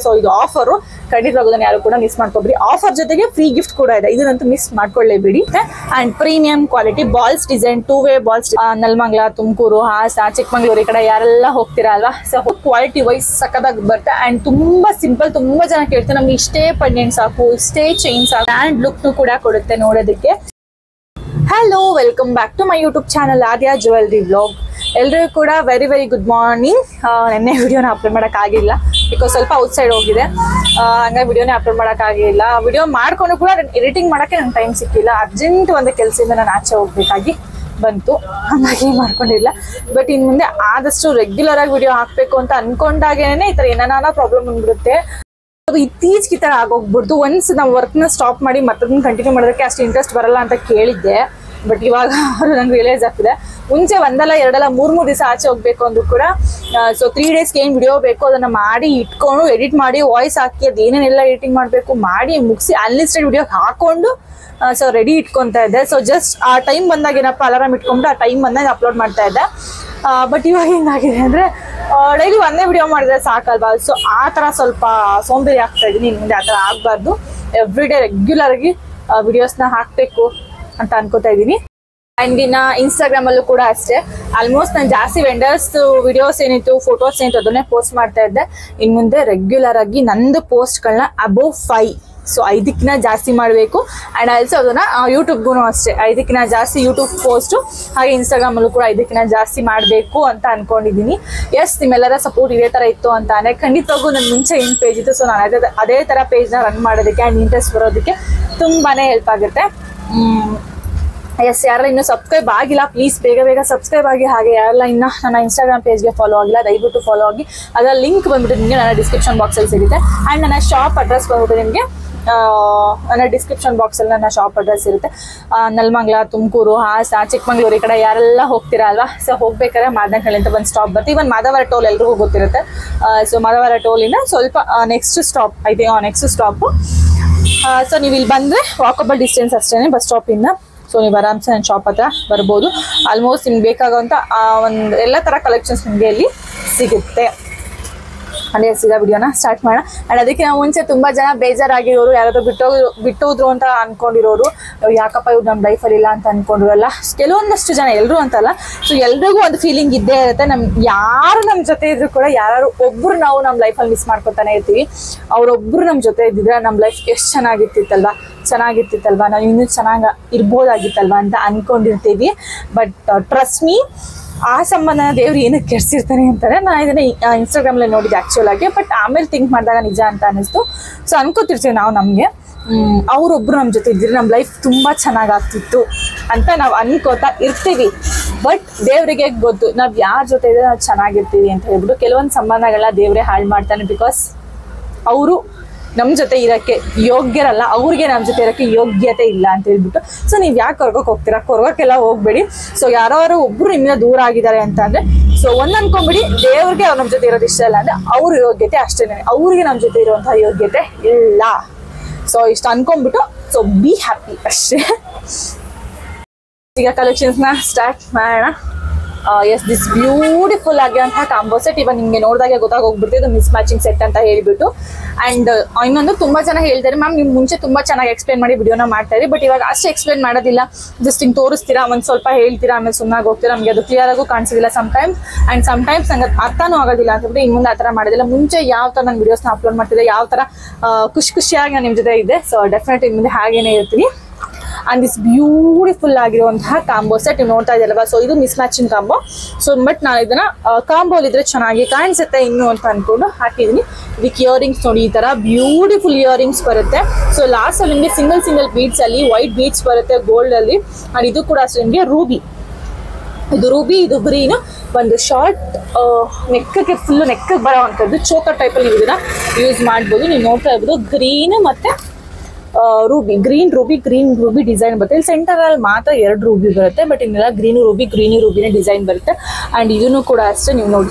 So ಇದು offer ಖಂಡಿತವಾಗೋದನ್ನ ಯಾರು ಕೂಡ ಮಿಸ್ ಮಾಡ್ಕೋಬೇಡಿ. ಆಫರ್ ಜೊತೆಗೆ ಫ್ರೀ ಗಿಫ್ಟ್ ಕೂಡ ಇದೆ, ಇದನ್ನಂತೂ ಮಿಸ್ ಮಾಡ್ಕೊಳ್ಳೇಬೇಡಿ. And premium quality balls design 2 way balls Nelamangala, Tumakuru, Hassan, Chikmagalur ಈ ಕಡೆ ಯಾರೆಲ್ಲ ಹೋಗ್ತೀರಾ ಅಲ್ವಾ, ಸೊ ಕ್ವಾಲಿಟಿ ವೈಸ್ ಸಕ್ಕದಾಗಿ ಬರುತ್ತೆ. ಅಂಡ್ ತುಂಬಾ ಸಿಂಪಲ್, ತುಂಬಾ ಜನ ಕೇಳ್ತಾರೆ ನಮ್ಗೆ ಇಷ್ಟೇ ಪೆಂಡೆಂಟ್ ಸಾಕು, ಇಷ್ಟೇ ಚೈನ್ ಸಾಕು. ಅಂಡ್ ಲುಕ್ ಕೂಡ ಕೊಡುತ್ತೆ ನೋಡೋದಕ್ಕೆ. Hello, welcome back to my YouTube channel Aadya jewellery vlog. ಎಲ್ರಿಗೂ ಕೂಡ ವೆರಿ ಗುಡ್ ಮಾರ್ನಿಂಗ್. ನೆನ್ನೆ ವಿಡಿಯೋನ ಅಪ್ಲೋಡ್ ಮಾಡೋಕ್ಕಾಗಿಲ್ಲ, ಬಿಕಾಸ್ ಸ್ವಲ್ಪ ಔಟ್ಸೈಡ್ ಹೋಗಿದೆ, ಹಂಗಾಗಿ ವಿಡಿಯೋನೇ ಅಪ್ಲೋಡ್ ಮಾಡೋಕ್ಕಾಗಿಲ್ಲ. ವಿಡಿಯೋ ಮಾಡ್ಕೊಂಡು ಕೂಡ ಎಡಿಟಿಂಗ್ ಮಾಡೋಕ್ಕೆ ನಂಗೆ ಟೈಮ್ ಸಿಕ್ಕಿಲ್ಲ. ಅರ್ಜೆಂಟ್ ಒಂದು ಕೆಲಸದಿಂದ ನಾನು ಆಚೆ ಹೋಗ್ಬೇಕಾಗಿ ಬಂತು, ಹಾಗಾಗಿ ಮಾಡ್ಕೊಂಡಿಲ್ಲ. ಬಟ್ ಇನ್ನು ಮುಂದೆ ಆದಷ್ಟು ರೆಗ್ಯುಲರ್ ಆಗಿ ವಿಡಿಯೋ ಹಾಕಬೇಕು ಅಂತ ಅನ್ಕೊಂಡಾಗೇನೆ ಈ ಥರ ಏನಾನ ಪ್ರಾಬ್ಲಮ್ ಬಂದ್ಬಿಡುತ್ತೆ. ಅದು ಇತ್ತೀಚೆಗೆ ಈ ಥರ ಆಗೋಗ್ಬಿಡ್ತು. ಒನ್ಸ್ ನಾವು ವರ್ಕ್ನ ಸ್ಟಾಪ್ ಮಾಡಿ ಮತ್ತದನ್ನ ಕಂಟಿನ್ಯೂ ಮಾಡೋದಕ್ಕೆ ಅಷ್ಟು ಇಂಟ್ರೆಸ್ಟ್ ಬರಲ್ಲ ಅಂತ ಕೇಳಿದ್ದೆ. ಬಟ್ ಇವಾಗ ನಂಗೆ ರಿಯಲೈಸ್ ಆಗ್ತಿದೆ, ಮುಂಚೆ ಒಂದಲ್ಲ ಎರಡಲ್ಲ 3 ದಿವಸ ಆಚೆ ಹೋಗ್ಬೇಕು ಅಂದ್ರೂ ಕೂಡ ಸೊ 3 ಡೇಸ್ಗೆ ಏನು ವಿಡಿಯೋ ಬೇಕು ಅದನ್ನ ಮಾಡಿ ಇಟ್ಕೊಂಡು ಎಡಿಟ್ ಮಾಡಿ ವಾಯ್ಸ್ ಹಾಕಿ ಅದೇನೇನೆಲ್ಲ ಎಡಿಟಿಂಗ್ ಮಾಡಬೇಕು ಮಾಡಿ ಮುಗಿಸಿ ಅನ್ಲಿಸ್ಟೆಡ್ ವಿಡಿಯೋ ಹಾಕೊಂಡು ಸೊ ರೆಡಿ ಇಟ್ಕೊತಾ ಇದ್ದೆ. ಸೊ ಜಸ್ಟ್ ಆ ಟೈಮ್ ಬಂದಾಗ ಏನಪ್ಪ ಅಲಾರಾಮ್ ಇಟ್ಕೊಂಡು ಆ ಟೈಮ್ ಬಂದಾಗ ಅಪ್ಲೋಡ್ ಮಾಡ್ತಾ ಇದ್ದೆ. ಬಟ್ ಇವಾಗ ಹೆಂಗಾಗಿದೆ ಅಂದರೆ ಡೈಲಿ ಒಂದೇ ವಿಡಿಯೋ ಮಾಡಿದ್ರೆ ಸಾಕಲ್ವಾ, ಸೊ ಆ ಥರ ಸ್ವಲ್ಪ ಸೋಂಬೇರಿ ಆಗ್ತಾ ಇದ್ದೀನಿ. ಇನ್ನು ಮುಂದೆ ಆ ಥರ ಆಗಬಾರ್ದು, ಎವ್ರಿ ಡೇ ರೆಗ್ಯುಲರ್ ಆಗಿ ವಿಡಿಯೋಸ್ನ ಹಾಕಬೇಕು ಅಂತ ಅನ್ಕೋತಾ ಇದ್ದೀನಿ. ಆ್ಯಂಡ್ ಇನ್ನು ಇನ್ಸ್ಟಾಗ್ರಾಮಲ್ಲೂ ಕೂಡ ಅಷ್ಟೇ, ಆಲ್ಮೋಸ್ಟ್ ನಾನು ಜಾಸ್ತಿ ವೆಂಡರ್ಸ್ ವಿಡಿಯೋಸ್ ಏನಿತ್ತು, ಫೋಟೋಸ್ ಏನಿತ್ತು ಅದನ್ನೇ ಪೋಸ್ಟ್ ಮಾಡ್ತಾ ಇದ್ದೆ. ಇನ್ನು ಮುಂದೆ ರೆಗ್ಯುಲರ್ ಆಗಿ ನಂದು ಪೋಸ್ಟ್ಗಳನ್ನ ಅಬೋವ್ 5 ಸೊ 5ಕ್ಕಿಂತ ಜಾಸ್ತಿ ಮಾಡಬೇಕು. ಆ್ಯಂಡ್ ಆಲ್ಸೋ ಅದನ್ನು ಯೂಟ್ಯೂಬ್ಗೂ ಅಷ್ಟೇ 5ಕ್ಕಿಂತ ಜಾಸ್ತಿ ಯೂಟ್ಯೂಬ್ ಪೋಸ್ಟು, ಹಾಗೆ ಇನ್ಸ್ಟಾಗ್ರಾಮಲ್ಲೂ ಕೂಡ 5ಕ್ಕಿಂತ ಜಾಸ್ತಿ ಮಾಡಬೇಕು ಅಂತ ಅಂದ್ಕೊಂಡಿದ್ದೀನಿ. ಎಸ್, ನಿಮ್ಮೆಲ್ಲರ ಸಪೋರ್ಟ್ ಇದೇ ಥರ ಇತ್ತು ಅಂತಾನೆ ಖಂಡಿತವಾಗೂ ನನ್ನ ಮುಂಚೆ ಏನು ಪೇಜ್ ಇತ್ತು, ಸೊ ನಾನು ಅದೇ ಥರ ಪೇಜ್ನ ರನ್ ಮಾಡೋದಕ್ಕೆ ಆ್ಯಂಡ್ ಇಂಟ್ರೆಸ್ಟ್ ಬರೋದಕ್ಕೆ ತುಂಬಾ ಹೆಲ್ಪ್ ಆಗುತ್ತೆ. ಎಸ್, ಯಾರೆಲ್ಲ ಇನ್ನೂ ಸಬ್ಸ್ಕ್ರೈಬ್ ಆಗಿಲ್ಲ ಪ್ಲೀಸ್ ಬೇಗ ಸಬ್ಸ್ಕ್ರೈಬ್ ಆಗಿ. ಹಾಗೆ ಯಾರೆಲ್ಲ ಇನ್ನು ನನ್ನ ಇನ್ಸ್ಟಾಗ್ರಾಮ್ ಪೇಜ್ಗೆ ಫಾಲೋ ಆಗಿಲ್ಲ ದಯವಿಟ್ಟು ಫಾಲೋ ಆಗಿ. ಅದರ ಲಿಂಕ್ ಬಂದ್ಬಿಟ್ಟು ನಿಮಗೆ ನನ್ನ ಡಿಸ್ಕ್ರಿಪ್ಷನ್ ಬಾಕ್ಸಲ್ಲಿ ಸಿಗುತ್ತೆ. ಆ್ಯಂಡ್ ನನ್ನ ಶಾಪ್ ಅಡ್ರೆಸ್ ಬಂದ್ಬಿಟ್ಟು ನಿಮಗೆ ನನ್ನ ಡಿಸ್ಕ್ರಿಪ್ಷನ್ ಬಾಕ್ಸಲ್ಲಿ ನನ್ನ ಶಾಪ್ ಅಡ್ರೆಸ್ ಇರುತ್ತೆ. ನೆಲಮಂಗಲ, ತುಮಕೂರು, ಹಾಸನ, ಚಿಕ್ಕಮಂಗ್ಳೂರು ಈ ಕಡೆ ಯಾರೆಲ್ಲ ಹೋಗ್ತೀರಾ ಅಲ್ವಾ, ಸೊ ಹೋಗ್ಬೇಕಾದ್ರೆ ಮಾದನಹಳ್ಳಿ ಅಂತ ಒಂದು ಸ್ಟಾಪ್ ಬರುತ್ತೆ. ಇವನ್ ಮಾಧವರ ಟೋಲ್ ಎಲ್ರಿಗೂ ಗೊತ್ತಿರುತ್ತೆ. ಸೊ ಮಾಧವರ ಟೋಲಿಂದ ಸ್ವಲ್ಪ ನೆಕ್ಸ್ಟ್ ಸ್ಟಾಪ್ ಐತೆ, ನೆಕ್ಸ್ಟ್ ಸ್ಟಾಪು. ಸೊ ನೀವು ಇಲ್ಲಿ ಬಂದರೆ ವಾಕಬಲ್ ಡಿಸ್ಟೆನ್ಸ್ ಅಷ್ಟೇ ಬಸ್ ಸ್ಟಾಪಿಂದ. ಸೊ ನೀವು ಆರಾಮ್ಸೆ ನನ್ನ ಶಾಪ್ ಹತ್ರ ಬರ್ಬೋದು. ಆಲ್ಮೋಸ್ಟ್ ನಿಮ್ಗೆ ಬೇಕಾಗುವಂಥ ಒಂದು ಎಲ್ಲ ಥರ ಕಲೆಕ್ಷನ್ಸ್ ನಿಮಗೆ ಇಲ್ಲಿ ಸಿಗುತ್ತೆ. ಅದೇ ಸಿಗೋ ವಿಡಿಯೋನ ಸ್ಟಾರ್ಟ್ ಮಾಡೋಣ. ಆ್ಯಂಡ್ ಅದಕ್ಕೆ ನಾವು ಮುಂಚೆ ತುಂಬ ಜನ ಬೇಜಾರಾಗಿರೋರು, ಯಾರಾದರೂ ಬಿಟ್ಟೋದ್ರು ಅಂತ ಅಂದ್ಕೊಂಡಿರೋರು, ಯಾಕಪ್ಪ ಇವ್ರು ನಮ್ಮ ಲೈಫಲ್ಲಿ ಇಲ್ಲ ಅಂತ ಅಂದ್ಕೊಂಡಿರೋಲ್ಲ. ಕೆಲವೊಂದಷ್ಟು ಜನ, ಎಲ್ಲರೂ ಅಂತಲ್ಲ, ಸೊ ಎಲ್ರಿಗೂ ಒಂದು ಫೀಲಿಂಗ್ ಇದ್ದೇ ಇರುತ್ತೆ. ಯಾರು ನಮ್ಮ ಜೊತೆ ಇದ್ರು ಕೂಡ ಯಾರು ಒಬ್ಬರು ನಾವು ನಮ್ಮ ಲೈಫಲ್ಲಿ ಮಿಸ್ ಮಾಡ್ಕೊತಾನೆ ಇರ್ತೀವಿ. ಅವರೊಬ್ಬರು ನಮ್ಮ ಜೊತೆ ಇದ್ದಿದ್ರೆ ನಮ್ಮ ಲೈಫ್ ಎಷ್ಟು ಚೆನ್ನಾಗಿರ್ತಿತ್ತಲ್ವ, ನಾವು ಇನ್ನೂ ಚೆನ್ನಾಗಿ ಇರ್ಬೋದಾಗಿತ್ತಲ್ವ ಅಂತ ಅಂದ್ಕೊಂಡಿರ್ತೀವಿ. ಬಟ್ ಟ್ರಸ್ಟ್ ಮೀ, ಆ ಸಂಬಂಧನ ದೇವ್ರು ಏನಕ್ಕೆ ಕೆಡಿಸಿರ್ತಾನೆ ಅಂತಾರೆ. ನಾನು ಇದನ್ನ ಇನ್ಸ್ಟಾಗ್ರಾಮಲ್ಲಿ ನೋಡಿದ್ದೆ ಆ್ಯಕ್ಚುಲ್ ಆಗಿ. ಬಟ್ ಆಮೇಲೆ ಥಿಂಕ್ ಮಾಡಿದಾಗ ನಿಜ ಅಂತ ಅನ್ನಿಸ್ತು. ಸೊ ಅನ್ಕೋತಿರ್ತೀವಿ ನಾವು, ನಮಗೆ ಅವರೊಬ್ಬರು ನಮ್ಮ ಜೊತೆ ಇದ್ದರೆ ನಮ್ಮ ಲೈಫ್ ತುಂಬ ಚೆನ್ನಾಗಾಗ್ತಿತ್ತು ಅಂತ ನಾವು ಅನ್ಕೋತಾ ಇರ್ತೀವಿ. ಬಟ್ ದೇವರಿಗೆ ಗೊತ್ತು ನಾವು ಯಾರ ಜೊತೆ ಇದ್ದರೆ ನಾವು ಚೆನ್ನಾಗಿರ್ತೀವಿ ಅಂತ ಹೇಳ್ಬಿಟ್ಟು. ಕೆಲವೊಂದು ಸಂಬಂಧಗಳನ್ನ ದೇವರೇ ಹಾಳು ಮಾಡ್ತಾನೆ, ಬಿಕಾಸ್ ಅವರು ನಮ್ಮ ಜೊತೆ ಇರೋಕ್ಕೆ ಯೋಗ್ಯರಲ್ಲ, ಅವ್ರಿಗೆ ನಮ್ಮ ಜೊತೆ ಇರೋಕ್ಕೆ ಯೋಗ್ಯತೆ ಇಲ್ಲ ಅಂತ ಹೇಳ್ಬಿಟ್ಟು. ಸೊ ನೀವು ಯಾಕೆ ಕೊರ್ಗೋಕೆ ಹೋಗ್ತೀರಾ, ಕೊರ್ಗೋಕ್ಕೆಲ್ಲ ಹೋಗ್ಬೇಡಿ. ಸೊ ಯಾರೋ ಒಬ್ಬರು ನಿಮ್ಮಿಂದ ದೂರ ಆಗಿದ್ದಾರೆ ಅಂತ ಅಂದರೆ ಸೊ ಒಂದು ಅನ್ಕೊಂಬಿಡಿ, ದೇವ್ರಿಗೆ ಅವ್ರು ನಮ್ಮ ಜೊತೆ ಇರೋದು ಇಷ್ಟ ಇಲ್ಲ ಅಂದರೆ ಅವ್ರ ಯೋಗ್ಯತೆ ಅಷ್ಟೇ, ಅವ್ರಿಗೆ ನಮ್ಮ ಜೊತೆ ಇರುವಂತಹ ಯೋಗ್ಯತೆ ಇಲ್ಲ. ಸೊ ಇಷ್ಟು ಅನ್ಕೊಂಡ್ಬಿಟ್ಟು ಸೊ ಬಿ ಹ್ಯಾಪಿ ಅಷ್ಟೇ. ಈಗ ಕಲೆಕ್ಷನ್ಸ್ನ ಸ್ಟಾರ್ಟ್ ಮಾಡೋಣ. ಎಸ್, ದಿಸ್ ಬ್ಯೂಟಿಫುಲ್ ಆಗಿರುವಂತಹ ಕಾಂಬೋ ಸೆಟ್. ಇವಾಗ ನಿಮಗೆ ನೋಡಿದಾಗೆ ಗೊತ್ತಾಗೋಗ್ಬಿಡ್ತೀವಿ ಇದು ಮಿಸ್ ಮ್ಯಾಚಿಂಗ್ ಸೆಟ್ ಅಂತ ಹೇಳಿಬಿಟ್ಟು. ಆ್ಯಂಡ್ ಇನ್ನೊಂದು ತುಂಬ ಜನ ಹೇಳ್ತಾರೆ, ಮ್ಯಾಮ್ ನೀವು ಮುಂಚೆ ತುಂಬ ಚೆನ್ನಾಗಿ ಎಕ್ಸ್ಪ್ಲೇನ್ ಮಾಡಿ ವಿಡಿಯೋನ ಮಾಡ್ತಾಯಿರಿ, ಬಟ್ ಇವಾಗ ಅಷ್ಟು ಎಕ್ಸ್ಪ್ಲೇನ್ ಮಾಡೋದಿಲ್ಲ, ಜಸ್ಟ್ ಹಿಂಗೆ ತೋರಿಸ್ತೀರಾ, ಒಂದು ಸ್ವಲ್ಪ ಹೇಳ್ತೀರಾ, ಆಮೇಲೆ ಸುಮ್ಮನಾಗಿ ಹೋಗ್ತೀರಾ, ನಮಗೆ ಅದು ಕ್ಲಿಯರಾಗೂ ಕಾಣಿಸೋದಿಲ್ಲ ಸಮಟೈಮ್ಸ್. ಆ್ಯಂಡ್ ಸಮಟೈಮ್ಸ್ ನಂಗೆ ಅರ್ಥನೂ ಆಗೋದಿಲ್ಲ ಅಂತಬಿಟ್ಟು ಇನ್ನು ಮುಂದೆ ಆ ಥರ ಮಾಡೋದಿಲ್ಲ. ಮುಂಚೆ ಯಾವ ಥರ ನಾನು ವಿಡಿಯೋಸ್ನ ಅಪ್ಲೋಡ್ ಮಾಡ್ತಿದ್ದೆ, ಯಾವ ಥರ ಖುಷಿಯಾಗಿ ನಾನು ನಿಮ್ಮ ಜೊತೆ ಇದ್ದೆ, ಸೊ ಡೆಫಿನೆಟ್ ಇನ್ನು ಮುಂದೆ ಹಾಗೇನೇ ಇರ್ತೀನಿ. ಅಂಡ್ ದಿಸ್ ಬ್ಯೂಟಿಫುಲ್ ಆಗಿರುವಂತಹ ಕಾಂಬೋ ಸೆಟ್ ನೀವು ನೋಡ್ತಾ ಇದ್ದೀರಲ್ವಾ, ಸೊ ಇದು miss matching combo. So but ನಾನು ಇದನ್ನ ಕಾಂಬೋಲಿದ್ರೆ ಚೆನ್ನಾಗಿ ಕಾಣಿಸುತ್ತೆ ಇನ್ನು ಅಂತ ಅಂದ್ಕೊಂಡು ಹಾಕಿದ್ದೀನಿ. ಇದಕ್ಕೆ ಇಯರಿಂಗ್ಸ್ ನೋಡಿ, ಈ ಥರ ಬ್ಯೂಟಿಫುಲ್ ಇಯರಿಂಗ್ಸ್ ಬರುತ್ತೆ. ಸೊ ಲಾಸ್ಟಲ್ಲಿ ನಿಮಗೆ ಸಿಂಗಲ್ ಬೀಡ್ಸಲ್ಲಿ ವೈಟ್ ಬೀಡ್ಸ್ ಬರುತ್ತೆ ಗೋಲ್ಡಲ್ಲಿ. ಆ್ಯಂಡ್ ಇದು ಕೂಡ ಅಷ್ಟೇ ನಿಮಗೆ ರೂಬಿ, ಇದು ಗ್ರೀನು, ಒಂದು ಶಾರ್ಟ್ ನೆಕ್ಗೆ ಫುಲ್ಲು ನೆಕ್ಗೆ ಬರೋ ಅಂಥದ್ದು ಚೋಕರ್ ಟೈಪಲ್ಲಿ ನೀವು ಇದನ್ನ ಯೂಸ್ ಮಾಡ್ಬೋದು. ನೀವು ನೋಡ್ತಾ ಇರ್ಬೋದು ಗ್ರೀನು ಮತ್ತು ಗ್ರೀನ್ ರೂಬಿ ಡಿಸೈನ್ ಬರುತ್ತೆ. ಇಲ್ಲಿ ಸೆಂಟರಲ್ಲಿ ಮಾತ್ರ 2 ರೂಬಿ ಬರುತ್ತೆ, ಬಟ್ ಇನ್ನೆಲ್ಲ ಗ್ರೀನಿ ರೂಬಿನೇ ಡಿಸೈನ್ ಬರುತ್ತೆ. ಆ್ಯಂಡ್ ಇದನ್ನು ಕೂಡ ಅಷ್ಟೇ ನೀವು ನೋಡಿ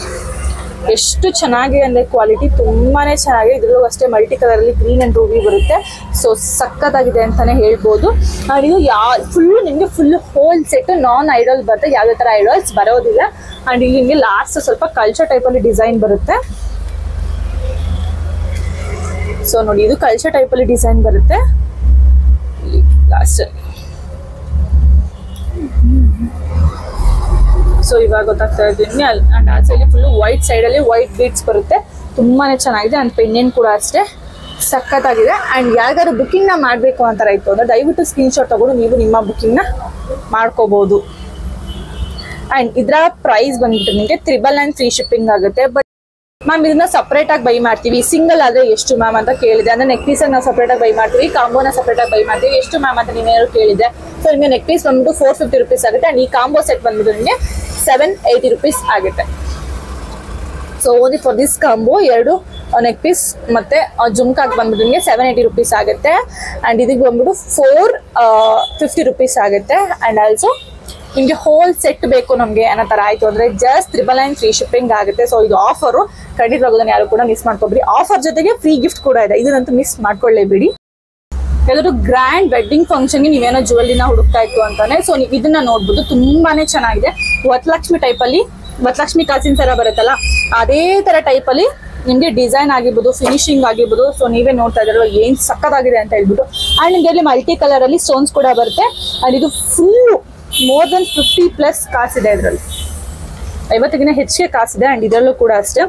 ಎಷ್ಟು ಚೆನ್ನಾಗಿದೆ ಅಂದರೆ ಕ್ವಾಲಿಟಿ ತುಂಬಾ ಚೆನ್ನಾಗಿದೆ. ಇದರಲ್ಲೂ ಅಷ್ಟೇ ಮಲ್ಟಿ ಕಲರಲ್ಲಿ ಗ್ರೀನ್ ಆ್ಯಂಡ್ ರೂಬಿ ಬರುತ್ತೆ. ಸೊ ಸಕ್ಕತ್ತಾಗಿದೆ ಅಂತಲೇ ಹೇಳ್ಬೋದು. ಆ್ಯಂಡ್ ಇದು ನಿಮಗೆ ಫುಲ್ ಹೋಲ್ ಸೆಟ್ ನಾನ್ ಐಡಲ್ ಬರುತ್ತೆ, ಯಾವುದೇ ಥರ ಐಡಲ್ಸ್ ಬರೋದಿಲ್ಲ. ಆ್ಯಂಡ್ ಇಲ್ಲಿ ನಿಮಗೆ ಲಾಸ್ಟ್ ಸ್ವಲ್ಪ ಕಲ್ಚರ್ ಟೈಪಲ್ಲಿ ಡಿಸೈನ್ ಬರುತ್ತೆ. ಸೊ ನೋಡಿ ಇದು ಕಲ್ಚರ್ ಟೈಪ್ ಅಲ್ಲಿ ಡಿಸೈನ್ ಬರುತ್ತೆ ಲಾಸ್ಟ್. ಸೊ ಇವಾಗ ಗೊತ್ತಾಗ್ತಾ ಇದ್ದೀನಿ. ಅಂಡ್ ಆ ಸೈಡ್ ಫುಲ್ ವೈಟ್ ಸೈಡ್ ಅಲ್ಲಿ ವೈಟ್ ಬೀಡ್ಸ್ ಬರುತ್ತೆ, ತುಂಬಾನೇ ಚೆನ್ನಾಗಿದೆ. ಅಂಡ್ ಪೆಂಡೆಂಟ್ ಕೂಡ ಅಷ್ಟೇ ಸಖತ್ತಾಗಿದೆ. ಅಂಡ್ ಯಾರಿಗಾದ್ರು ಬುಕಿಂಗ್ ನ ಮಾಡ್ಬೇಕು ಅಂತಾರ ಇತ್ತು ಅಂದ್ರೆ ದಯವಿಟ್ಟು ಸ್ಕ್ರೀನ್ ಶಾಟ್ ತಗೊಂಡು ನೀವು ನಿಮ್ಮ ಬುಕಿಂಗ್ ನ ಮಾಡ್ಕೋಬಹುದು. ಅಂಡ್ ಇದರ ಪ್ರೈಸ್ ಬಂದ್ಬಿಟ್ಟು ನಿಮಗೆ 999 ಫ್ರೀ ಶಿಪ್ಪಿಂಗ್ ಆಗುತ್ತೆ. ಬಟ್ ಮ್ಯಾಮ್ ಇದನ್ನ ಸಪರೇಟ್ ಆಗಿ ಬೈ ಮಾಡ್ತೀವಿ, ಸಿಂಗಲ್ ಆದ್ರೆ ಎಷ್ಟು ಮ್ಯಾಮ್ ಅಂತ ಕೇಳಿದೆ. ಅಂದ್ರೆ ನೆಕ್ ಪೀಸ್ ನಾವು ಸಪರೇಟ್ ಆಗಿ ಬೈ ಮಾಡ್ತೀವಿ, ಕಾಂಬೋನ ಸಪರೇಟ್ ಆಗಿ ಬೈ ಮಾಡ್ತೀವಿ, ಎಷ್ಟು ಮ್ಯಾಮ್ ಅಂತ ನೀವೇನಾದ್ರು ಕೇಳಿದೆ. ಸೊ ನಿಮಗೆ ನೆಕ್ ಪೀಸ್ ಬಂದ್ಬಿಟ್ಟು 450 rupees ಆಗುತ್ತೆ. ಅಂಡ್ ಈ ಕಾಂಬೋ ಸೆಟ್ ಬಂದ್ಬಿಟ್ಟು ನಿಮಗೆ 780 rupees ಆಗುತ್ತೆ. So only for this combo ಎರಡು ನೆಕ್ ಪೀಸ್ ಮತ್ತೆ ಜುಮ್ಕಾಗ್ ಬಂದ್ಬಿಟ್ಟು ನಿಮಗೆ 780 rupees ಆಗುತ್ತೆ. ಅಂಡ್ ಇದಕ್ಕೆ ಬಂದ್ಬಿಟ್ಟು 450 rupees ಆಗುತ್ತೆ. ಅಂಡ್ ಆಲ್ಸೋ ನಿಮಗೆ ಹೋಲ್ ಸೆಟ್ ಬೇಕು ನಮಗೆ ಅನ್ನೋ ತರ ಆಯ್ತು ಅಂದ್ರೆ ಜಸ್ಟ್ 999 ಫ್ರೀ ಶಿಪ್ಪಿಂಗ್ ಆಗುತ್ತೆ. ಸೊ ಇದು ಆಫರು ಖಂಡಿತವಾಗೋದನ್ನ ಯಾರು ಕೂಡ ಮಿಸ್ ಮಾಡ್ಕೋಬೇಡಿ. ಆಫರ್ ಜೊತೆಗೆ ಫ್ರೀ ಗಿಫ್ಟ್ ಕೂಡ ಇದೆ, ಇದನ್ನಂತೂ ಮಿಸ್ ಮಾಡ್ಕೊಳ್ಳೇಬೇಡಿ. ಎಲ್ಲರೂ ಗ್ರ್ಯಾಂಡ್ ವೆಡ್ಡಿಂಗ್ ಫಂಕ್ಷನ್ಗೆ ನೀವೇನೋ ಜ್ಯುವೆಲ್ರಿನ ಹುಡುಕ್ತಾ ಇತ್ತು ಅಂತಾನೆ ಸೊ ನೀವು ಇದನ್ನ ನೋಡ್ಬೋದು, ತುಂಬಾನೇ ಚೆನ್ನಾಗಿದೆ. ವರಲಕ್ಷ್ಮಿ ಟೈಪ್ ಅಲ್ಲಿ, ವರಲಕ್ಷ್ಮಿ ಕಾಸಿನ ಸರ ಬರುತ್ತಲ್ಲ ಅದೇ ತರ ಟೈಪ್ ಅಲ್ಲಿ ನಿಮ್ಗೆ ಡಿಸೈನ್ ಆಗಿರ್ಬೋದು, ಫಿನಿಶಿಂಗ್ ಆಗಿರ್ಬೋದು. ಸೊ ನೀವೇ ನೋಡ್ತಾ ಇದ್ರಲ್ಲ ಏನ್ ಸಕ್ಕತ್ತಾಗಿದೆ ಅಂತ ಹೇಳ್ಬಿಟ್ಟು. ಅಂಡ್ ನಿಮ್ಗೆ ಇಲ್ಲಿ ಮಲ್ಟಿ ಕಲರ್ ಅಲ್ಲಿ ಸ್ಟೋನ್ಸ್ ಕೂಡ ಬರುತ್ತೆ. ಅಂಡ್ ಇದು ಫುಲ್ ಮೋರ್ ದನ್ 50+ ಕಾಸಿದೆ, ಇದರಲ್ಲಿ 50ಗಿಂತ ಹೆಚ್ಚಿಗೆ ಕಾಸಿದೆ. ಅಂಡ್ ಇದರಲ್ಲೂ ಕೂಡ ಅಷ್ಟೇ.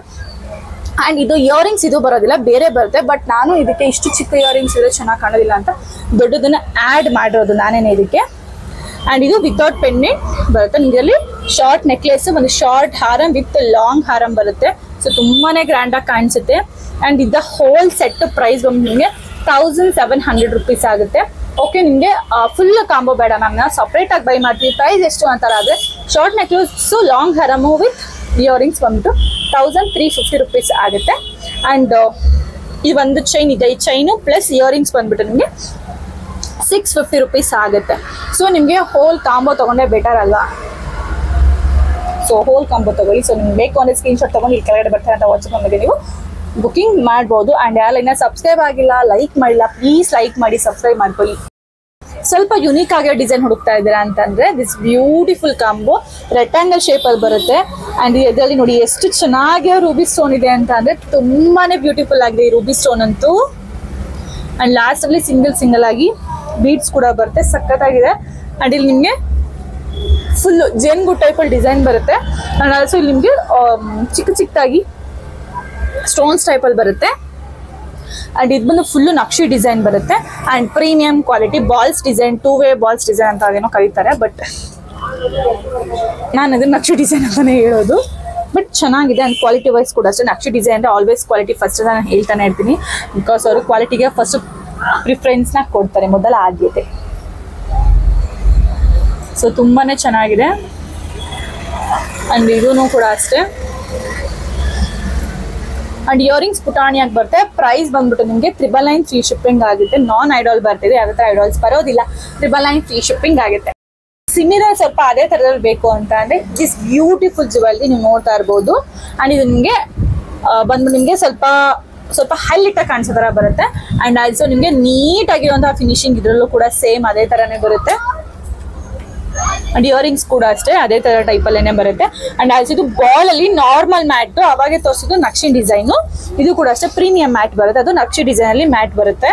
ಅಂಡ್ ಇದು ಇಯರಿಂಗ್ಸ್ ಇದು ಬರೋದಿಲ್ಲ, ಬೇರೆ ಬರುತ್ತೆ. ಬಟ್ ನಾನು ಇದಕ್ಕೆ ಇಷ್ಟು ಚಿಕ್ಕ ಇಯರಿಂಗ್ಸ್ ಇದ್ರೆ ಚೆನ್ನಾಗಿ ಕಾಣೋದಿಲ್ಲ ಅಂತ ದೊಡ್ಡದನ್ನ ಆಡ್ ಮಾಡಿರೋದು ನಾನೇನೆ ಇದಕ್ಕೆ. ಅಂಡ್ ಇದು ವಿತೌಟ್ ಪೆಂಡೆಂಟ್ ಬರುತ್ತೆ. ನಿಮಗಲ್ಲಿ ಶಾರ್ಟ್ ನೆಕ್ಲೆಸ್, ಒಂದು short harm with long harm ಬರುತ್ತೆ. ಸೊ ತುಂಬಾನೇ ಗ್ರ್ಯಾಂಡ್ ಆಗಿ ಕಾಣಿಸುತ್ತೆ. ಅಂಡ್ ಇದ್ದ ಹೋಲ್ ಸೆಟ್ ಪ್ರೈಸ್ ಬಂದು ನಿಮಗೆ 1700 rupees ಆಗುತ್ತೆ. ಓಕೆ, ನಿಮಗೆ ಫುಲ್ ಕಾಂಬೋ ಬೇಡ ಮ್ಯಾಮ್, ನಾವು ಸಪ್ರೇಟ್ ಆಗಿ ಬೈ ಮಾಡ್ತೀವಿ. ಪ್ರೈಸ್ ಎಷ್ಟು ಅಂತಾರೆ ಆದರೆ ಶಾರ್ಟ್ ನೆಕ್ಲೆಸ್ ಲಾಂಗ್ ಹರಮು ವಿತ್ ಇಯರಿಂಗ್ಸ್ ಬಂದ್ಬಿಟ್ಟು 1350 rupees ಆಗುತ್ತೆ. ಅಂಡ್ ಈ ಒಂದು ಚೈನ್ ಇದೆ, ಈ ಚೈನು ಪ್ಲಸ್ ಇಯರಿಂಗ್ಸ್ ಬಂದ್ಬಿಟ್ಟು ನಿಮಗೆ 650 rupees ಆಗುತ್ತೆ. ಸೊ ನಿಮಗೆ ಹೋಲ್ ಕಾಂಬೋ ತಗೊಂಡ್ರೆ ಬೆಟರ್ ಅಲ್ವಾ? ಸೊ ಹೋಲ್ ಕಾಂಬೋ ತಗೊಳ್ಳಿ. ಸೊ ನಿಮ್ಗೆ ಬೇಕು ಅಂದ್ರೆ ಸ್ಕ್ರೀನ್ ಶಾಟ್ ತಗೊಂಡು ಇಲ್ಲಿ ಕೆಳಗಡೆ ಬರ್ತಾರೆ ಅಂತ ವಾಟ್ಸಪ್ ನಮಗೆ ನೀವು ಬುಕಿಂಗ್ ಮಾಡ್ಬೋದು. ಅಂಡ್ ಯಾರೆಲ್ಲ ಸಬ್ಸ್ಕ್ರೈಬ್ ಆಗಿಲ್ಲ, ಲೈಕ್ ಮಾಡಿಲ್ಲ, ಪ್ಲೀಸ್ ಲೈಕ್ ಮಾಡಿ, ಸಬ್ಸ್ಕ್ರೈಬ್ ಮಾಡ್ಕೊಳ್ಳಿ. ಸ್ವಲ್ಪ ಯುನೀಕ್ ಆಗಿರೋ ಡಿಸೈನ್ ಹುಡುಕ್ತಾ ಇದ್ದೀರಾ ಅಂತಂದ್ರೆ this beautiful combo rectangle shape ಅಲ್ಲಿ ಬರುತ್ತೆ. ಅಂಡ್ ಇದರಲ್ಲಿ ನೋಡಿ ಎಷ್ಟು ಚೆನ್ನಾಗಿ ರೂಬಿ ಸ್ಟೋನ್ ಇದೆ ಅಂತ ಅಂದ್ರೆ ತುಂಬಾನೇ ಬ್ಯೂಟಿಫುಲ್ ಆಗಿದೆ ಈ ರೂಬಿ ಸ್ಟೋನ್ ಅಂತೂ. ಅಂಡ್ ಲಾಸ್ಟ್ ಅಲ್ಲಿ ಸಿಂಗಲ್ ಆಗಿ ಬೀಡ್ಸ್ ಕೂಡ ಬರುತ್ತೆ, ಸಖತ್ತಾಗಿದೆ. ಅಂಡ್ ಇಲ್ಲಿ ನಿಮ್ಗೆ ಫುಲ್ ಜೇನ್ಗು ಟೈಪ್ ಅಲ್ಲಿ ಡಿಸೈನ್ ಬರುತ್ತೆ. ಅಂಡ್ ಆಲ್ಸೋ ಇಲ್ಲಿ ನಿಮ್ಗೆ ಚಿಕ್ಕದಾಗಿ ಸ್ಟೋನ್ಸ್ ಟೈಪ್ ಅಲ್ಲಿ ಬರುತ್ತೆ. ಅಂಡ್ ಇದು ಬಂದು ಫುಲ್ ನಕ್ಷಿ ಡಿಸೈನ್ ಬರುತ್ತೆ. And premium quality balls design, 2-way balls design ಅಂತ ಅದೇನೋ ಕರೀತಾರೆ. ಬಟ್ ನಾನು ಅದನ್ನ ನಕ್ಷಿ ಡಿಸೈನ್ ಅಂತಾನೆ ಹೇಳೋದು. ಬಟ್ ಚೆನ್ನಾಗಿದೆ. ಅಂಡ್ ಕ್ವಾಲಿಟಿ ವೈಸ್ ಕೂಡ ಅಷ್ಟೇ. ನಕ್ಷಿ ಡಿಸೈನ್ ಅಂದ್ರೆ ಆಲ್ವೇಸ್ ಕ್ವಾಲಿಟಿ ಫಸ್ಟ್ ನಾನು ಹೇಳ್ತಾನೆ ಇರ್ತೀನಿ. ಬಿಕಾಸ್ ಅವರು ಕ್ವಾಲಿಟಿಗೆ ಫಸ್ಟ್ ಪ್ರಿಫರೆನ್ಸ್ ನ ಕೊಡ್ತಾರೆ, ಮೊದಲ ಆದ್ಯತೆ. ಸೊ ತುಂಬಾನೇ ಚೆನ್ನಾಗಿದೆ. ಅಂಡ್ ಇದೂ ಕೂಡ ಅಷ್ಟೇ. ಅಂಡ್ ಇಯರಿಂಗ್ಸ್ ಪುಟಾಣಿಯಾಗಿ ಬರುತ್ತೆ. ಪ್ರೈಸ್ ಬಂದ್ಬಿಟ್ಟು ನಿಮಗೆ 999 ಫ್ರೀ ಶಿಪ್ಪಿಂಗ್ ಆಗುತ್ತೆ. ನಾನ್ ಐಡಾಲ್ ಬರ್ತಿದೆ, ಯಾವ ಥರ ಐಡಾಲ್ಸ್ ಬರೋದಿಲ್ಲ. 999 ಫ್ರೀ ಶಿಪ್ಪಿಂಗ್ ಆಗುತ್ತೆ. ಸಿಮಿಲರ್ ಸ್ವಲ್ಪ ಅದೇ ಥರದಲ್ಲಿ ಬೇಕು ಅಂತ ಅಂದರೆ ದಿಸ್ ಬ್ಯೂಟಿಫುಲ್ ಜುವೆಲ್ರಿ ನೀವು ನೋಡ್ತಾ ಇರ್ಬೋದು. ಅಂಡ್ ಇದು ನಿಮಗೆ ಬಂದ್ಬಿಟ್ಟು ನಿಮಗೆ ಸ್ವಲ್ಪ ಹೈಲೈಟ್ ಆಗಿ ಕಾಣಿಸೋ ಥರ ಬರುತ್ತೆ. ಅಂಡ್ ಆಲ್ಸೋ ನಿಮಗೆ ನೀಟ್ ಆಗಿರುವಂತಹ ಫಿನಿಶಿಂಗ್ ಇದರಲ್ಲೂ ಕೂಡ ಸೇಮ್ ಅದೇ ಥರನೇ ಬರುತ್ತೆ. ಅಂಡ್ ಇಯರಿಂಗ್ಸ್ ಕೂಡ ಅಷ್ಟೇ ಅದೇ ತರ ಟೈಪ್ ಅಲ್ಲೇನೆ ಬರುತ್ತೆ. ಅಂಡ್ ಆಲ್ಸೋ ಇದು ಬಾಲ್ ಅಲ್ಲಿ ನಾರ್ಮಲ್ ಮ್ಯಾಟ್, ಅವಾಗೆ ತೋರಿಸಿದ್ದು ನಕ್ಷಿ ಡಿಸೈನ್. ಇದು ಕೂಡ ಅಷ್ಟೇ ಪ್ರೀಮಿಯಂ ಮ್ಯಾಟ್ ಬರುತ್ತೆ, ಅದು ನಕ್ಷಿ ಡಿಸೈನ್ ಅಲ್ಲಿ ಮ್ಯಾಟ್ ಬರುತ್ತೆ.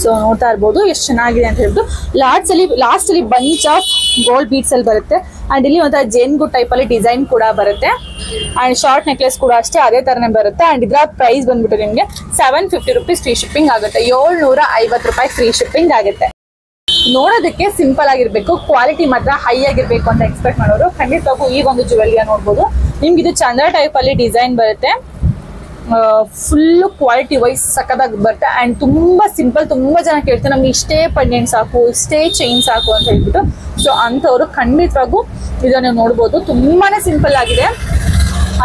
ಸೊ ನೋಡ್ತಾ ಇರ್ಬೋದು ಎಷ್ಟು ಚೆನ್ನಾಗಿದೆ ಅಂತ ಹೇಳ್ಬಿಟ್ಟು. ಲಾಸ್ಟ್ ಅಲ್ಲಿ ಬಂಚ್ ಆಫ್ ಗೋಲ್ಡ್ ಬೀಡ್ಸ್ ಅಲ್ಲಿ ಬರುತ್ತೆ. ಅಂಡ್ ಇಲ್ಲಿ ಒಂಥರ ಜೇನ್ಗು ಟೈಪ್ ಅಲ್ಲಿ ಡಿಸೈನ್ ಕೂಡ ಬರುತ್ತೆ. ಅಂಡ್ ಶಾರ್ಟ್ ನೆಕ್ಲೆಸ್ ಕೂಡ ಅಷ್ಟೇ ಅದೇ ತರನೇ ಬರುತ್ತೆ. ಅಂಡ್ ಇದರ ಪ್ರೈಸ್ ಬಂದ್ಬಿಟ್ಟು ನಿಮಗೆ 750 rupees ಫ್ರೀ ಶಿಪ್ಪಿಂಗ್ ಆಗುತ್ತೆ. 750 ರೂಪಾಯಿ ಫ್ರೀ ಶಿಪ್ಪಿಂಗ್ ಆಗುತ್ತೆ. ನೋಡೋದಕ್ಕೆ ಸಿಂಪಲ್ ಆಗಿರ್ಬೇಕು, ಕ್ವಾಲಿಟಿ ಮಾತ್ರ ಹೈ ಆಗಿರ್ಬೇಕು ಅಂತ ಎಕ್ಸ್ಪೆಕ್ಟ್ ಮಾಡೋರು ಖಂಡಿತವಾಗೂ ಈ ಒಂದು ಜ್ಯುವೆಲ್ರಿಯ ನೋಡ್ಬೋದು. ನಿಮ್ಗೆ ಇದು ಚಂದ್ರ ಟೈಪ್ ಅಲ್ಲಿ ಡಿಸೈನ್ ಬರುತ್ತೆ. ಫುಲ್ ಕ್ವಾಲಿಟಿ ವೈಸ್ ಸಕ್ಕದಾಗಿ ಬರುತ್ತೆ. ಅಂಡ್ ತುಂಬಾ ಸಿಂಪಲ್. ತುಂಬಾ ಜನ ಕೇಳ್ತಾರೆ ನಮ್ಗೆ ಇಷ್ಟೇ ಪೆಂಡೆಂಟ್ ಸಾಕು, ಇಷ್ಟೇ ಚೈನ್ ಸಾಕು ಅಂತ ಹೇಳ್ಬಿಟ್ಟು. ಸೊ ಅಂಥವ್ರು ಖಂಡಿತವಾಗೂ ಇದನ್ನ ನೋಡ್ಬೋದು. ತುಂಬಾನೇ ಸಿಂಪಲ್ ಆಗಿದೆ.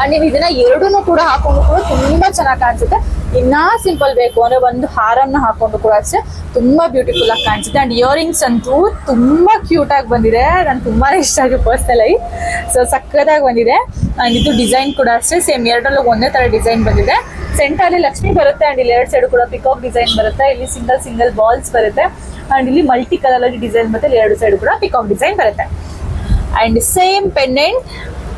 ಅಂಡ್ ನೀವು ಇದನ್ನ ಎರಡನ್ನೂ ಕೂಡ ಹಾಕೊಂಡು ಕೂಡ ತುಂಬಾ ಚೆನ್ನಾಗಿ ಕಾಣಿಸುತ್ತೆ. ಇನ್ನ ಸಿಂಪಲ್ ಬೇಕು ಅಂದ್ರೆ ಒಂದು ಹಾರನ್ನ ಹಾಕೊಂಡು ಕೂಡ ಅಷ್ಟೇ ತುಂಬಾ ಬ್ಯೂಟಿಫುಲ್ ಆಗಿ ಕಾಣಿಸುತ್ತೆ. ಅಂಡ್ ಇಯರಿಂಗ್ಸ್ ಅಂತೂ ತುಂಬಾ ಕ್ಯೂಟ್ ಆಗಿ ಬಂದಿದೆ, ನನ್ಗೆ ತುಂಬಾನೇ ಇಷ್ಟ ಆಗಿದೆ ಪರ್ಸನಲ್ ಆಗಿ. ಸೊ ಸಕ್ಕದಾಗಿ ಬಂದಿದೆ. ಅಂಡ್ ಇದು ಡಿಸೈನ್ ಕೂಡ ಅಷ್ಟೇ ಸೇಮ್ ಎರಡರಲ್ಲೂ ಒಂದೇ ತರ ಡಿಸೈನ್ ಬಂದಿದೆ. ಸೆಂಟರ್ ಲಕ್ಷ್ಮಿ ಬರುತ್ತೆ. ಅಂಡ್ ಇಲ್ಲಿ ಎರಡು ಸೈಡ್ ಕೂಡ ಪಿಕಾಕ್ ಡಿಸೈನ್ ಬರುತ್ತೆ. ಇಲ್ಲಿ ಸಿಂಗಲ್ ಬಾಲ್ಸ್ ಬರುತ್ತೆ. ಅಂಡ್ ಇಲ್ಲಿ ಮಲ್ಟಿ ಕಲರ್ ಅಲ್ಲಿ ಡಿಸೈನ್ ಬರುತ್ತೆ. ಇಲ್ಲಿ ಎರಡು ಸೈಡ್ ಕೂಡ ಪಿಕಾಕ್ ಡಿಸೈನ್ ಬರುತ್ತೆ. ಅಂಡ್ ಸೇಮ್ ಪೆಂಡೆಂಟ್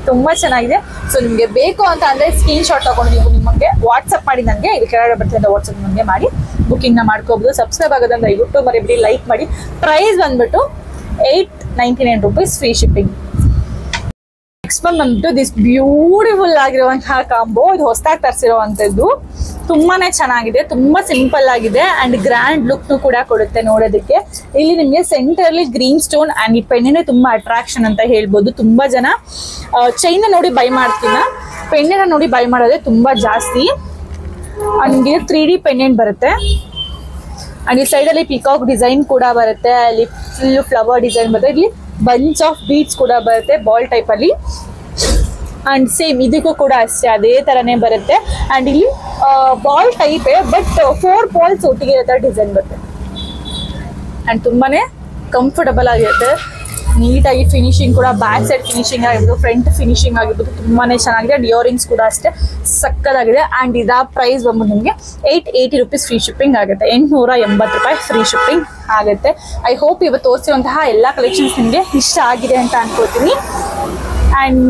ತುಂಬಾ ಚೆನ್ನಾಗಿದೆ. ಸೊ ನಿಮ್ಗೆ ಬೇಕು ಅಂತ ಅಂದ್ರೆ ಸ್ಕ್ರೀನ್ ಶಾಟ್ ತಗೊಂಡು ನೀವು ನಿಮಗೆ ವಾಟ್ಸ್ಆಪ್ ಮಾಡಿ ನನಗೆ ಇದು ಕೆಳಗಡೆ ಬರ್ತಿದ್ದ ವಾಟ್ಸ್ಆಪ್ ನನಗೆ ಮಾಡಿ ಬುಕಿಂಗ್ ನ ಮಾಡ್ಕೋಬಹುದು. ಸಬ್ಸ್ಕ್ರೈಬ್ ಆಗೋದಂದ್ರೆ ದಯವಿಟ್ಟು ಮರಿಬೇಡಿ, ಲೈಕ್ ಮಾಡಿ. ಪ್ರೈಸ್ ಬಂದ್ಬಿಟ್ಟು 899 ರೂಪೀಸ್ ಫ್ರೀ ಶಿಪ್ಪಿಂಗ್. ನೆಕ್ಸ್ಟ್ ಬಂದ್ಬಿಟ್ಟು ದಿಸ್ ಬ್ಯೂಟಿಫುಲ್ ಆಗಿರುವಂತಹ ಕಾಂಬೋ. ಇದು ಹೊಸದಾಗಿ ತರಿಸಿರುವಂತದ್ದು, ತುಂಬಾನೇ ಚೆನ್ನಾಗಿದೆ, ತುಂಬಾ ಸಿಂಪಲ್ ಆಗಿದೆ ಅಂಡ್ ಗ್ರ್ಯಾಂಡ್ ಲುಕ್ ಕೂಡ ಕೊಡುತ್ತೆ ನೋಡೋದಕ್ಕೆ. ಇಲ್ಲಿ ನಿಮಗೆ ಸೆಂಟರ್ ಅಲ್ಲಿ ಗ್ರೀನ್ ಸ್ಟೋನ್ ಅಂಡ್ ಈ ಪೆನ್ನೇ ತುಂಬಾ ಅಟ್ರಾಕ್ಷನ್ ಅಂತ ಹೇಳ್ಬೋದು. ತುಂಬಾ ಜನ ಚೈನ್ ನೋಡಿ ಬೈ ಮಾಡ್ತೀನ, ಪೆನ್ನ ನೋಡಿ ಬೈ ಮಾಡೋದೇ ತುಂಬಾ ಜಾಸ್ತಿ. ನಿಮ್ಗೆ 3D ಪೆಂಡೆಂಟ್ ಬರುತ್ತೆ ಅಂಡ್ ಈ ಸೈಡ್ ಅಲ್ಲಿ ಪಿಕಾಕ್ ಡಿಸೈನ್ ಕೂಡ ಬರುತ್ತೆ, ಅಲ್ಲಿ ಫುಲ್ ಫ್ಲವರ್ ಡಿಸೈನ್ ಬರುತ್ತೆ, ಇಲ್ಲಿ ಬಂಚ್ ಆಫ್ ಬೀಡ್ಸ್ ಕೂಡ ಬರುತ್ತೆ ಬಾಲ್ ಟೈಪ್ ಅಲ್ಲಿ. ಅಂಡ್ ಸೇಮ್ ಇದಕ್ಕೂ ಕೂಡ ಅಷ್ಟೇ ಅದೇ ತರನೇ ಬರುತ್ತೆ ಅಂಡ್ ಇಲ್ಲಿ ಬಾಲ್ ಟೈಪ್ ಬಟ್ 4 ಬಾಲ್ಸ್ ಒಟ್ಟಿಗೆ ಇರೋ ಡಿಸೈನ್ ಬರುತ್ತೆ ಅಂಡ್ ತುಂಬಾನೇ ಕಂಫರ್ಟಬಲ್ ಆಗಿರುತ್ತೆ. ನೀಟಾಗಿ ಫಿನಿಶಿಂಗ್ ಕೂಡ ಬ್ಯಾಕ್ ಸೈಡ್ ಫಿನಿಶಿಂಗ್ ಆಗಿರ್ಬೋದು, ಫ್ರಂಟ್ ಫಿನಿಶಿಂಗ್ ಆಗಿರ್ಬೋದು, ತುಂಬಾನೇ ಚೆನ್ನಾಗಿದೆ. ಅಂಡ್ ಇಯರಿಂಗ್ಸ್ ಕೂಡ ಅಷ್ಟೇ ಸಕ್ಕದಾಗಿದೆ. ಅಂಡ್ ಇದಾ ಪ್ರೈಸ್ ಬಂದ್ಬಿಟ್ಟು ನಿಮಗೆ 880 ರೂಪೀಸ್ ಫ್ರೀ ಶಿಪ್ಪಿಂಗ್ ಆಗುತ್ತೆ. 880 ರೂಪಾಯಿ ಫ್ರೀ ಶಿಪ್ಪಿಂಗ್ ಆಗುತ್ತೆ. ಐ ಹೋಪ್ ಇವತ್ತು ತೋರಿಸಿರುವಂತಹ ಎಲ್ಲ ಕಲೆಕ್ಷನ್ಸ್ ನಿಮಗೆ ಇಷ್ಟ ಆಗಿದೆ ಅಂತ ಅನ್ಕೋತೀನಿ. ಅಂಡ್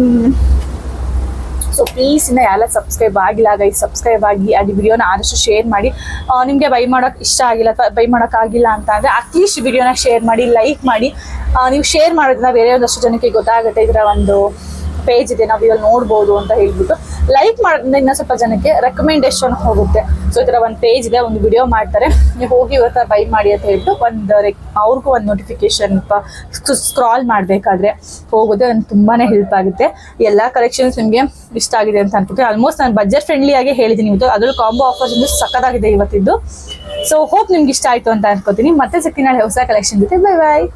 ಸೊ ಪ್ಲೀಸ್ ಇನ್ನು ಯಾರೆಲ್ಲ ಸಬ್ಸ್ಕ್ರೈಬ್ ಆಗಿಲ್ಲ ಗೈಸ್, ಸಬ್ಸ್ಕ್ರೈಬ್ ಆಗಿ ಅದು ವಿಡಿಯೋನ ಆದಷ್ಟು ಶೇರ್ ಮಾಡಿ. ನಿಮಗೆ ಬೈ ಮಾಡೋಕೆ ಇಷ್ಟ ಆಗಿಲ್ಲ ಅಥವಾ ಬೈ ಮಾಡೋಕ್ಕಾಗಿಲ್ಲ ಅಂತ ಅಂದರೆ ಅಟ್ಲೀಸ್ಟ್ ವಿಡಿಯೋನ ಶೇರ್ ಮಾಡಿ, ಲೈಕ್ ಮಾಡಿ. ನೀವು ಶೇರ್ ಮಾಡೋದ್ರಿಂದ ಬೇರೆ ಒಂದಷ್ಟು ಜನಕ್ಕೆ ಗೊತ್ತಾಗುತ್ತೆ ಇದರ ಒಂದು ಪೇಜ್ ಇದೆ, ನಾವು ಇದ್ರಲ್ಲಿ ನೋಡ್ಬೋದು ಅಂತ ಹೇಳ್ಬಿಟ್ಟು. ಲೈಕ್ ಮಾಡೋದ್ರಿಂದ ಇನ್ನೂ ಸ್ವಲ್ಪ ಜನಕ್ಕೆ ರೆಕಮೆಂಡೇಶನ್ ಹೋಗುತ್ತೆ. ಸೊ ಈ ಥರ ಒಂದು ಪೇಜ್ ಇದೆ, ಒಂದು ವಿಡಿಯೋ ಮಾಡ್ತಾರೆ, ನೀವು ಹೋಗಿ ಇವತ್ತು ಬೈ ಮಾಡಿ ಅಂತ ಹೇಳ್ಬಿಟ್ಟು ಅವ್ರಿಗೂ ಒಂದು ನೋಟಿಫಿಕೇಶನ್ ಸ್ಕ್ರಾಲ್ ಮಾಡಬೇಕಾದ್ರೆ ಹೋಗುತ್ತೆ. ನನಗೆ ತುಂಬಾ ಹೆಲ್ಪ್ ಆಗುತ್ತೆ. ಎಲ್ಲ ಕಲೆಕ್ಷನ್ಸ್ ನಿಮಗೆ ಇಷ್ಟ ಆಗಿದೆ ಅಂತ ಅನ್ಕೋತೀನಿ. ಆಲ್ಮೋಸ್ಟ್ ನಾನು ಬಜೆಟ್ ಫ್ರೆಂಡ್ಲಿ ಆಗಿ ಹೇಳಿದ್ದೀನಿ ಇವತ್ತು, ಅದರಲ್ಲಿ ಕಾಂಬೋ ಆಫರ್ಸ್ ಇಂದು ಸಕ್ಕತ್ತಾಗಿದೆ ಇವತ್ತಿದ್ದು. ಸೊ ಹೋಪ್ ನಿಮ್ಗೆ ಇಷ್ಟ ಆಯಿತು ಅಂತ ಅನ್ಕೋತೀನಿ. ಮತ್ತೆ ಸಿಗ್ತೀನಿ ನಾಳೆ ಹೊಸ ಕಲೆಕ್ಷನ್ ಜೊತೆ. ಬೈ ಬಾಯ್.